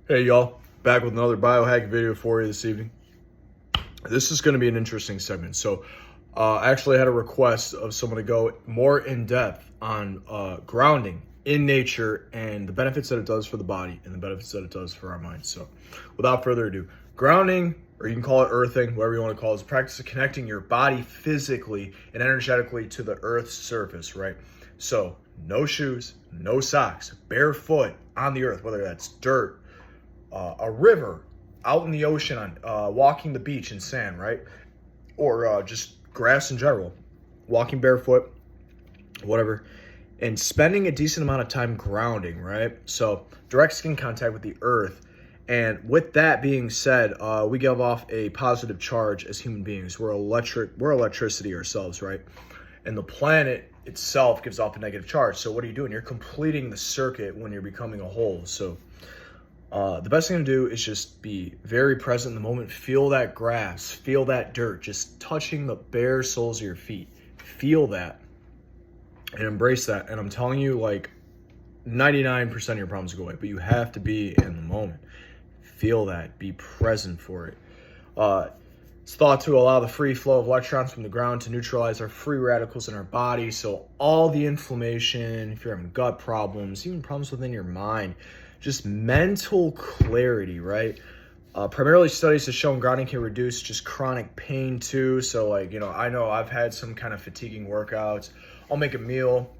Hey y'all, back with another biohack video for you this evening. This is going to be an interesting segment. I actually had a request of someone to go more in depth on grounding in nature and the benefits that it does for the body and the benefits that it does for our minds. So without further ado, grounding, or you can call it earthing, whatever you want to call it, is practice of connecting your body physically and energetically to the earth's surface, right? So no shoes, no socks, barefoot on the earth, whether that's dirt, a river, out in the ocean, on walking the beach in sand, right? Or just grass in general, walking barefoot, whatever, and spending a decent amount of time grounding, right? So direct skin contact with the earth. And with that being said, we give off a positive charge as human beings. We're electricity ourselves, right? And the planet itself gives off a negative charge. So what are you doing? You're completing the circuit when you're becoming a whole. So the best thing to do is just be very present in the moment. Feel that grass, feel that dirt, just touching the bare soles of your feet. Feel that and embrace that. And I'm telling you, like 99% of your problems go away, but you have to be in the moment. Feel that, be present for it. It's thought to allow the free flow of electrons from the ground to neutralize our free radicals in our body. So all the inflammation, if you're having gut problems, even problems within your mind, just mental clarity, right? Primarily studies have shown grounding can reduce just chronic pain too. So I know I've had some kind of fatiguing workouts. I'll make a meal.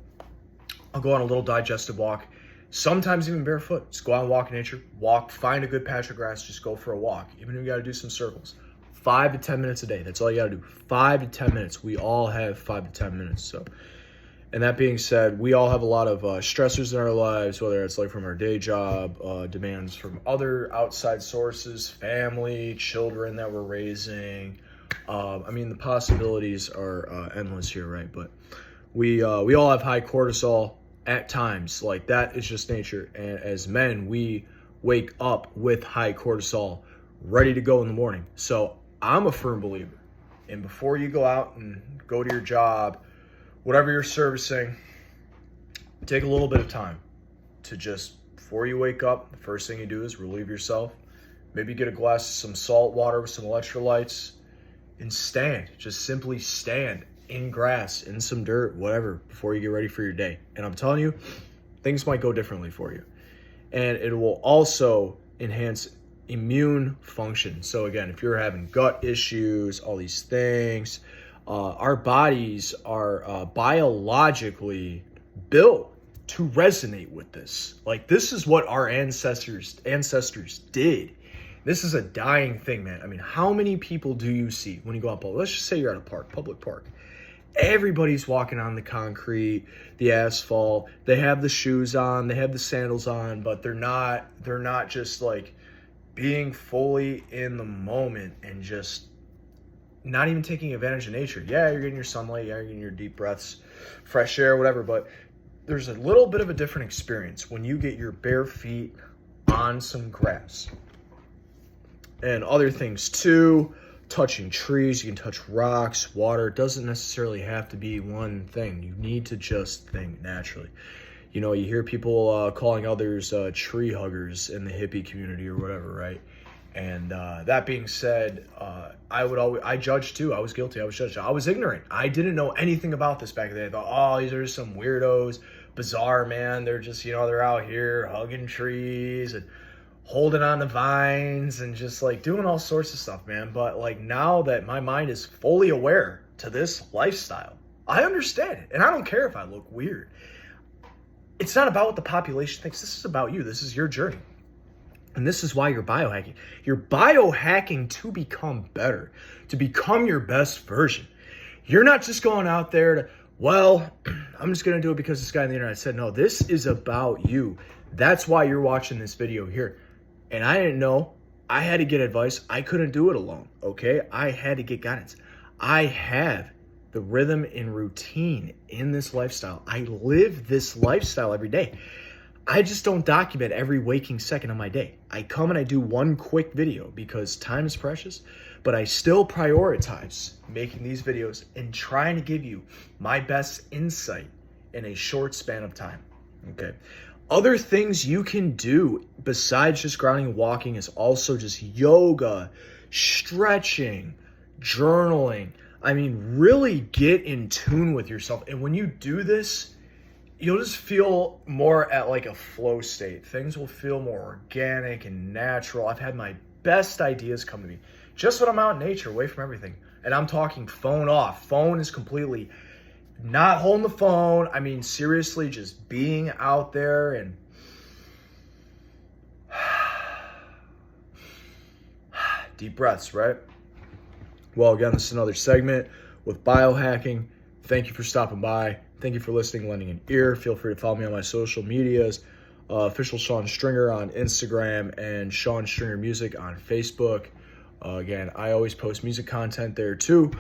I'll go on a little digestive walk. Sometimes even barefoot. Just go out and walk in nature. Walk, find a good patch of grass, just go for a walk. Even if you got to do some circles. 5 to 10 minutes a day. That's all you got to do. 5 to 10 minutes. We all have 5 to 10 minutes. And that being said, we all have a lot of stressors in our lives, whether it's like from our day job, demands from other outside sources, family, children that we're raising. The possibilities are endless here, right? But we all have high cortisol at times. Like, that is just nature. And as men, we wake up with high cortisol ready to go in the morning. So I'm a firm believer. And before you go out and go to your job, whatever you're servicing, take a little bit of time to just, before you wake up, the first thing you do is relieve yourself. Maybe get a glass of some salt water with some electrolytes and stand. Just simply stand in grass, in some dirt, whatever, before you get ready for your day. And I'm telling you, things might go differently for you. And it will also enhance immune function. So again, if you're having gut issues, all these things, our bodies are biologically built to resonate with this. Like, this is what our ancestors did. This is a dying thing, man. I mean, how many people do you see when you go out? Let's just say you're at a park, public park. Everybody's walking on the concrete, the asphalt. They have the shoes on, they have the sandals on, but they're not just like being fully in the moment and just not even taking advantage of nature. Yeah, you're getting your sunlight, yeah, you're getting your deep breaths, fresh air, whatever, but there's a little bit of a different experience when you get your bare feet on some grass. And other things too, touching trees, you can touch rocks, water. It doesn't necessarily have to be one thing. You need to just think naturally. You know, you hear people calling others tree huggers in the hippie community or whatever, right? And that being said, I judged too. I was guilty. I was judged. I was ignorant. I didn't know anything about this back then. I thought, oh, these are just some weirdos, bizarre, man. They're just, they're out here hugging trees and holding on the vines and just like doing all sorts of stuff, man. But like, now that my mind is fully aware to this lifestyle, I understand it. And I don't care if I look weird. It's not about what the population thinks. This is about you. This is your journey. And this is why you're biohacking. You're biohacking to become better, to become your best version. You're not just going out there to, well, I'm just going to do it because this guy on the internet said, no, this is about you. That's why you're watching this video here. And I didn't know. I had to get advice. I couldn't do it alone, okay? I had to get guidance. I have the rhythm and routine in this lifestyle. I live this lifestyle every day. I just don't document every waking second of my day. I come and I do one quick video because time is precious, but I still prioritize making these videos and trying to give you my best insight in a short span of time. Okay. Other things you can do besides just grounding and walking is also just yoga, stretching, journaling. I mean, really get in tune with yourself. And when you do this, you'll just feel more at like a flow state. Things will feel more organic and natural. I've had my best ideas come to me just when I'm out in nature, away from everything. And I'm talking phone off. Phone is completely not holding the phone. I mean, seriously, just being out there and deep breaths, right? Well, again, this is another segment with biohacking. Thank you for stopping by. Thank you for listening, lending an ear. Feel free to follow me on my social medias. Official Sean Stringer on Instagram and Sean Stringer Music on Facebook. Again, I always post music content there too.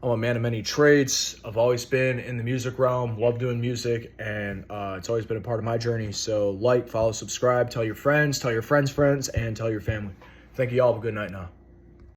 I'm a man of many trades. I've always been in the music realm, love doing music, and it's always been a part of my journey. So like, follow, subscribe, tell your friends, and tell your family. Thank you all. Have a good night now.